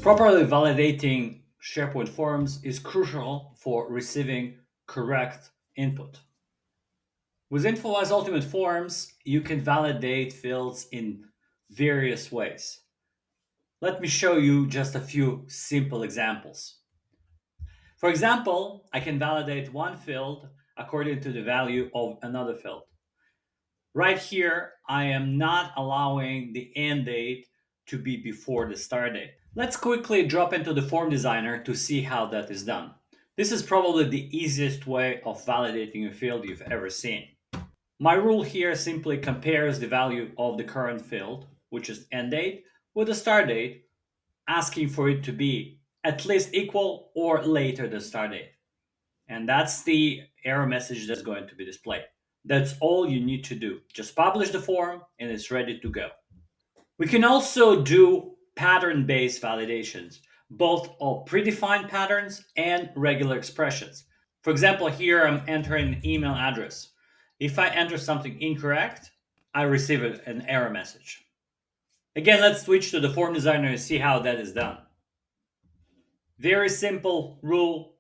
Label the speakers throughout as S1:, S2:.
S1: Properly validating SharePoint forms is crucial for receiving correct input. With Infowise Ultimate Forms, you can validate fields in various ways. Let me show you just a few simple examples. For example, I can validate one field according to the value of another field. Right here, I am not allowing the end date to be before the start date. Let's quickly drop into the form designer to see how that is done. This is probably the easiest way of validating a field you've ever seen. My rule here simply compares the value of the current field, which is end date, with the start date, asking for it to be at least equal or later the start date. And that's the error message that's going to be displayed. That's all you need to do. Just publish the form and it's ready to go. We can also do pattern-based validations, both of predefined patterns and regular expressions. For example, here I'm entering an email address. If I enter something incorrect, I receive an error message. Again, let's switch to the form designer and see how that is done. Very simple rule.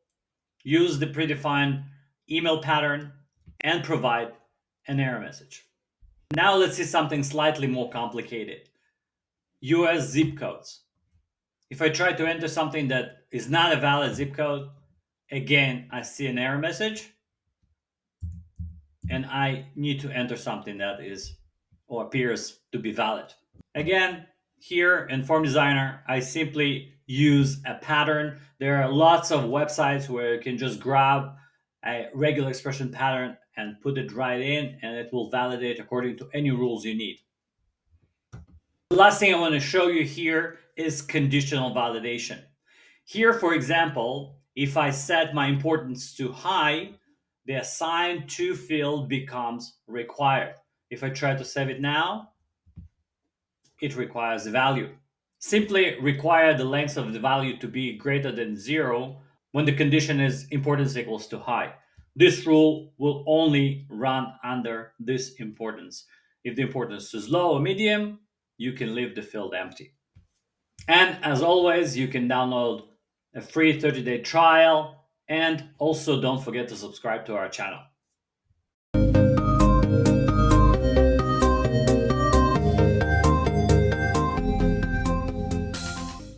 S1: Use the predefined email pattern and provide an error message. Now let's see something slightly more complicated. US zip codes. If I try to enter something that is not a valid zip code, again, I see an error message and I need to enter something that is or appears to be valid. Again, here in Form Designer, I simply use a pattern. There are lots of websites where you can just grab a regular expression pattern and put it right in, and it will validate according to any rules you need. The last thing I want to show you here is conditional validation. Here, for example, if I set my importance to high, the assigned to field becomes required. If I try to save it now, it requires the value. Simply require the length of the value to be greater than 0 when the condition is importance equals to high. This rule will only run under this importance. If the importance is low or medium, you can leave the field empty. And as always, you can download a free 30-day trial, and also don't forget to subscribe to our channel.